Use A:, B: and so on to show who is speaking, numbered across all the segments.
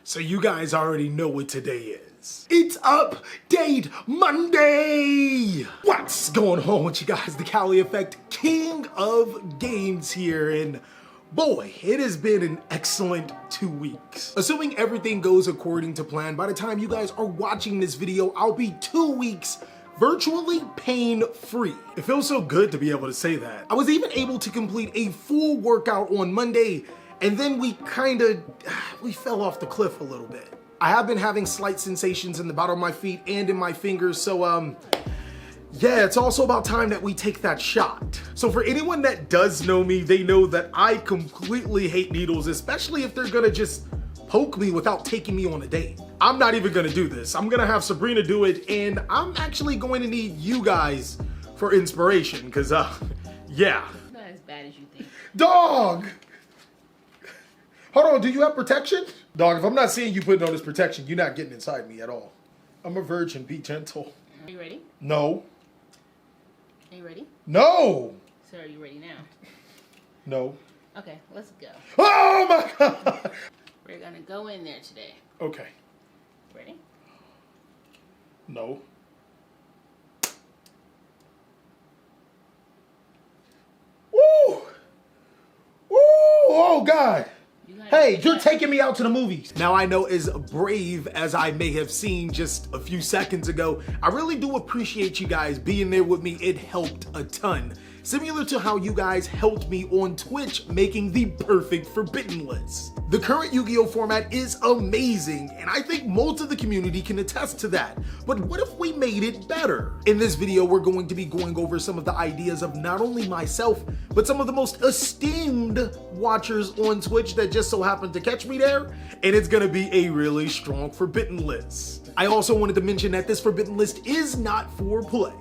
A: So you guys already know what today is. It's Update Monday! What's going on with you guys? The TheCaliEffect, king of games here, and boy, it has been an excellent 2 weeks. Assuming everything goes according to plan, by the time you guys are watching this video, I'll be 2 weeks virtually pain-free. It feels so good to be able to say that. I was even able to complete a full workout on Monday, and then we fell off the cliff a little bit. I have been having slight sensations in the bottom of my feet and in my fingers, so yeah, it's also about time that we take that shot. So for anyone that does know me, they know that I completely hate needles, especially if they're gonna just poke me without taking me on a date. I'm not even gonna do this. I'm gonna have Sabrina do it, and I'm actually going to need you guys for inspiration, because yeah.
B: It's not as bad as you think.
A: Dog! Hold on, do you have protection? Dog, if I'm not seeing you putting on this protection, you're not getting inside me at all. I'm a virgin, be gentle.
B: Are you ready?
A: No.
B: Are you ready?
A: No!
B: So are you ready now?
A: No.
B: Okay, let's go.
A: Oh my God!
B: We're gonna go in there today.
A: Okay.
B: Ready?
A: No. Woo! Woo! Oh God! Hey, you're taking me out to the movies. Now I know, as brave as I may have seemed just a few seconds ago, I really do appreciate you guys being there with me. It helped a ton. Similar to how you guys helped me on Twitch making the perfect Forbidden list. The current Yu-Gi-Oh format is amazing, and I think most of the community can attest to that. But what if we made it better? In this video, we're going to be going over some of the ideas of not only myself, but some of the most esteemed watchers on Twitch that just so happened to catch me there, and it's gonna be a really strong Forbidden list. I also wanted to mention that this Forbidden list is not for play.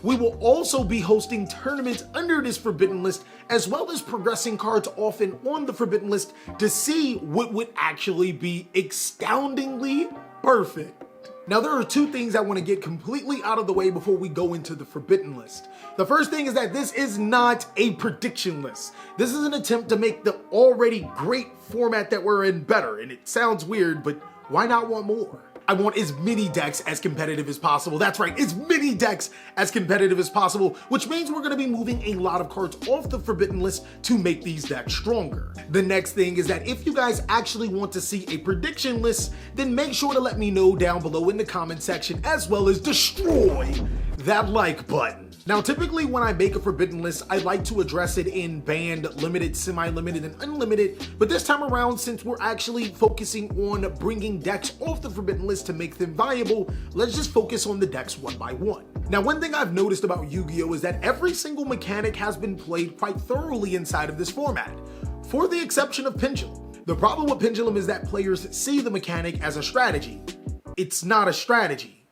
A: We will also be hosting tournaments under this Forbidden list, as well as progressing cards off and on the Forbidden list to see what would actually be astoundingly perfect. Now, there are two things I want to get completely out of the way before we go into the Forbidden list. The first thing is that this is not a prediction list. This is an attempt to make the already great format that we're in better, and it sounds weird, but why not want more? I want as many decks as competitive as possible. That's right, as many decks as competitive as possible, which means we're gonna be moving a lot of cards off the Forbidden list to make these decks stronger. The next thing is that if you guys actually want to see a prediction list, then make sure to let me know down below in the comment section, as well as destroy that like button. Now, typically when I make a Forbidden list, I like to address it in banned, limited, semi-limited, and unlimited, but this time around, since we're actually focusing on bringing decks off the Forbidden list to make them viable, let's just focus on the decks one by one. Now, one thing I've noticed about Yu-Gi-Oh! Is that every single mechanic has been played quite thoroughly inside of this format, for the exception of Pendulum. The problem with Pendulum is that players see the mechanic as a strategy. It's not a strategy,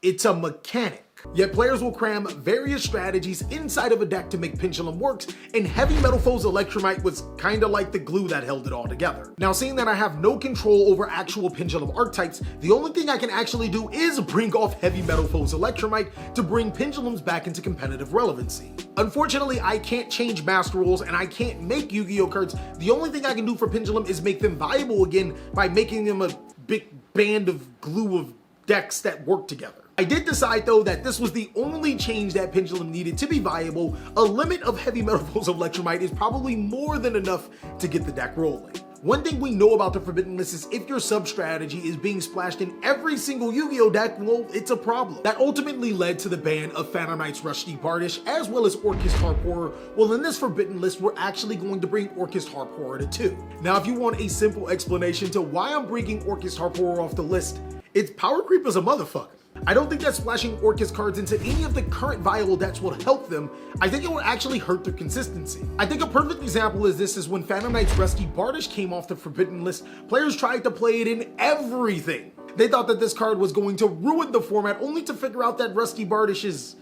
A: it's a mechanic. Yet players will cram various strategies inside of a deck to make Pendulum works, and Heavy Metal Foe's Electromite was kinda like the glue that held it all together. Now, seeing that I have no control over actual Pendulum archetypes, the only thing I can actually do is bring off Heavy Metal Foe's Electromite to bring Pendulums back into competitive relevancy. Unfortunately, I can't change Master Rules and I can't make Yu-Gi-Oh cards. The only thing I can do for Pendulum is make them viable again by making them a big band of glue of decks that work together. I did decide though that this was the only change that Pendulum needed to be viable. A limit of Heavy Metal Foe's Electromite is probably more than enough to get the deck rolling. One thing we know about the Forbidden list is if your sub strategy is being splashed in every single Yu-Gi-Oh deck, well, it's a problem. That ultimately led to the ban of Phantom Knight's Rusty Bardish, as well as Orcust Harp Horror. Well, in this Forbidden list, we're actually going to bring Orcust Harp Horror to 2. Now, if you want a simple explanation to why I'm bringing Orcust Harp Horror off the list, it's power creep as a motherfucker. I don't think that splashing Orcust cards into any of the current viable decks will help them. I think it will actually hurt their consistency. I think a perfect example is this is when Phantom Knight's Rusty Bardish came off the Forbidden list, players tried to play it in everything. They thought that this card was going to ruin the format, only to figure out that Rusty Bardish is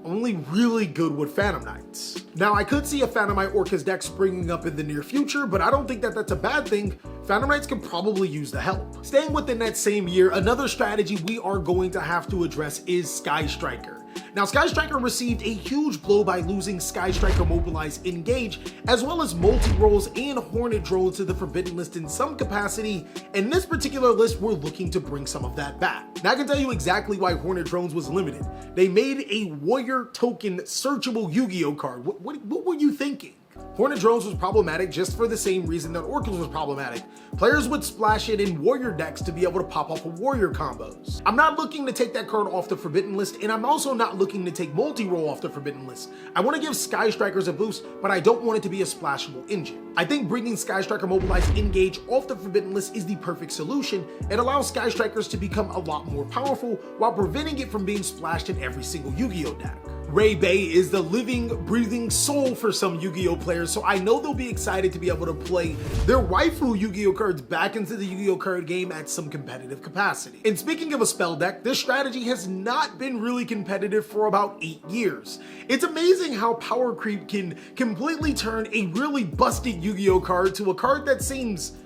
A: only really good with Phantom Knights. Now, I could see a Phantom Knight Orcust deck springing up in the near future, but I don't think that that's a bad thing. Phantom Knights can probably use the help. Staying within that same year, another strategy we are going to have to address is Sky Striker. Now, Sky Striker received a huge blow by losing Sky Striker Mobilize Engage, as well as multi-rolls and Hornet Drone to the Forbidden List in some capacity. In this particular list, we're looking to bring some of that back. Now, I can tell you exactly why Hornet Drones was limited. They made a Warrior Token searchable Yu-Gi-Oh card. What were you thinking? Hornet Drones was problematic just for the same reason that Oracles was problematic. Players would splash it in Warrior decks to be able to pop off of Warrior combos. I'm not looking to take that card off the Forbidden List, and I'm also not looking to take multi-roll off the Forbidden List. I want to give Sky Strikers a boost, but I don't want it to be a splashable engine. I think bringing Sky Striker Mobilize Engage off the Forbidden List is the perfect solution. It allows Sky Strikers to become a lot more powerful while preventing it from being splashed in every single Yu-Gi-Oh deck. Ray Bay is the living, breathing soul for some Yu-Gi-Oh players, so I know they'll be excited to be able to play their waifu Yu-Gi-Oh cards back into the Yu-Gi-Oh card game at some competitive capacity. And speaking of a spell deck, this strategy has not been really competitive for about 8 years. It's amazing how power creep can completely turn a really busted Yu-Gi-Oh card to a card that seems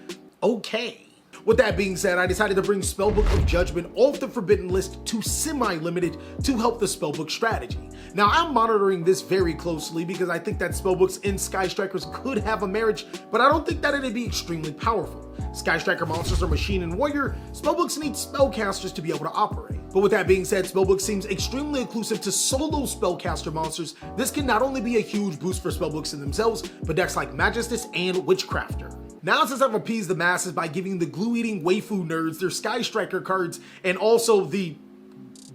A: okay. With that being said, I decided to bring Spellbook of Judgment off the Forbidden List to semi-limited to help the Spellbook strategy. Now, I'm monitoring this very closely because I think that Spellbooks and Sky Strikers could have a marriage, but I don't think that it'd be extremely powerful. Sky Striker monsters are Machine and Warrior. Spellbooks need spellcasters to be able to operate. But with that being said, Spellbook seems extremely inclusive to solo spellcaster monsters. This can not only be a huge boost for Spellbooks in themselves, but decks like Magistus and Witchcrafter. Now, since I've appeased the masses by giving the glue-eating waifu nerds their Sky Striker cards and also the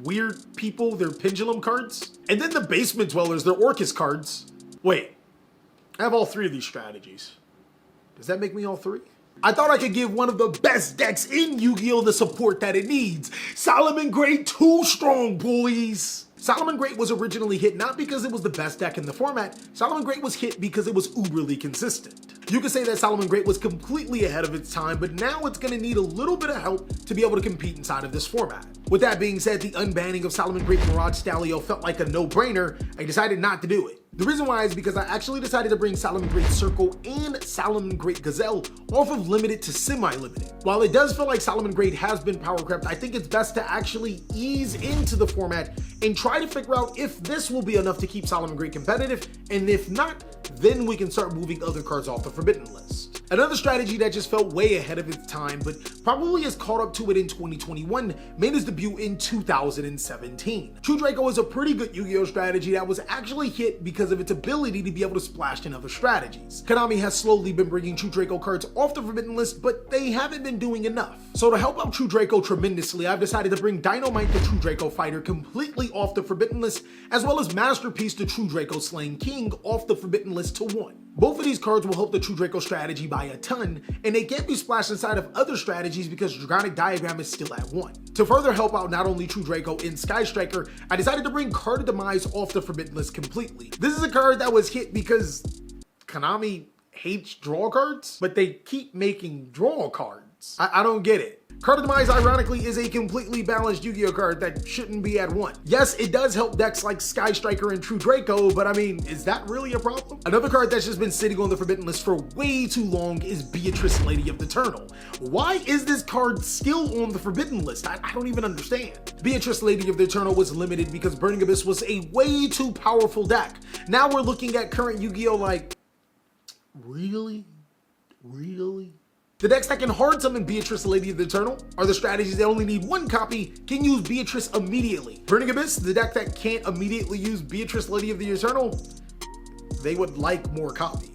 A: weird people their Pendulum cards, and then the Basement Dwellers their Orcus cards. Wait, I have all 3 of these strategies. Does that make me all 3? I thought I could give one of the best decks in Yu-Gi-Oh! The support that it needs. Solomon Great too strong, boys! Solomon Great was originally hit not because it was the best deck in the format. Solomon Great was hit because it was uberly consistent. You could say that Solomon Great was completely ahead of its time, but now it's going to need a little bit of help to be able to compete inside of this format. With that being said, the unbanning of Solomon Great Mirage Stallion felt like a no-brainer. I decided not to do it. The reason why is because I actually decided to bring Solomon Great Circle and Solomon Great Gazelle off of limited to semi-limited. While it does feel like Solomon Great has been power crept, I think it's best to actually ease into the format and try to figure out if this will be enough to keep Solomon Great competitive, and if not, then we can start moving other cards off the Forbidden List. Another strategy that just felt way ahead of its time, but probably has caught up to it in 2021, made its debut in 2017. True Draco is a pretty good Yu-Gi-Oh strategy that was actually hit because of its ability to be able to splash in other strategies. Konami has slowly been bringing True Draco cards off the Forbidden List, but they haven't been doing enough. So to help out True Draco tremendously, I've decided to bring Dynamite the True Draco Fighter completely off the Forbidden List, as well as Masterpiece the True Draco Slaying King off the Forbidden List to 1. Both of these cards will help the True Draco strategy by a ton, and they can't be splashed inside of other strategies because Dragonic Diagram is still at 1. To further help out not only True Draco and Sky Striker, I decided to bring Card of Demise off the Forbidden List completely. This is a card that was hit because Konami hates draw cards, but they keep making draw cards. I don't get it. Card of Demise, ironically, is a completely balanced Yu-Gi-Oh card that shouldn't be at 1. Yes, it does help decks like Sky Striker and True Draco, but I mean, is that really a problem? Another card that's just been sitting on the Forbidden List for way too long is Beatrice, Lady of the Eternal. Why is this card still on the Forbidden List? I don't even understand. Beatrice, Lady of the Eternal was limited because Burning Abyss was a way too powerful deck. Now we're looking at current Yu-Gi-Oh like, really? Really? The decks that can hard summon Beatrice, Lady of the Eternal, are the strategies that only need 1 copy, can use Beatrice immediately. Burning Abyss, the deck that can't immediately use Beatrice, Lady of the Eternal, they would like more copies.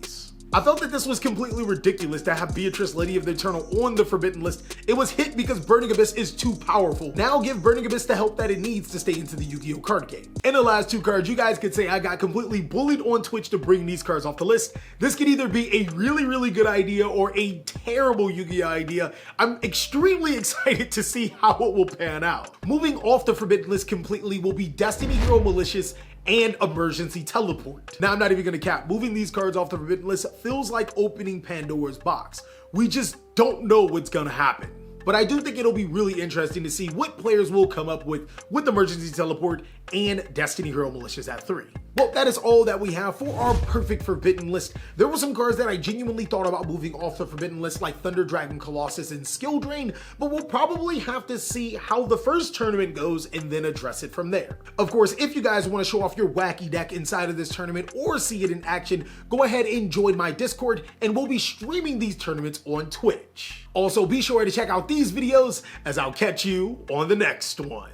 A: I felt that this was completely ridiculous to have Beatrice, Lady of the Eternal on the Forbidden List. It was hit because Burning Abyss is too powerful. Now give Burning Abyss the help that it needs to stay into the Yu-Gi-Oh card game. And the last 2 cards, you guys could say I got completely bullied on Twitch to bring these cards off the list. This could either be a really, really good idea or a terrible Yu-Gi-Oh idea. I'm extremely excited to see how it will pan out. Moving off the Forbidden List completely will be Destiny Hero Malicious and Emergency Teleport. Now, I'm not even gonna cap. Moving these cards off the Forbidden List feels like opening Pandora's box. We just don't know what's gonna happen. But I do think it'll be really interesting to see what players will come up with Emergency Teleport and Destiny Hero Militias at 3. Well, that is all that we have for our perfect Forbidden list. There were some cards that I genuinely thought about moving off the Forbidden list, like Thunder Dragon Colossus and Skill Drain, but we'll probably have to see how the first tournament goes and then address it from there. Of course, if you guys want to show off your wacky deck inside of this tournament or see it in action, go ahead and join my Discord, and we'll be streaming these tournaments on Twitch. Also, be sure to check out these videos, as I'll catch you on the next one.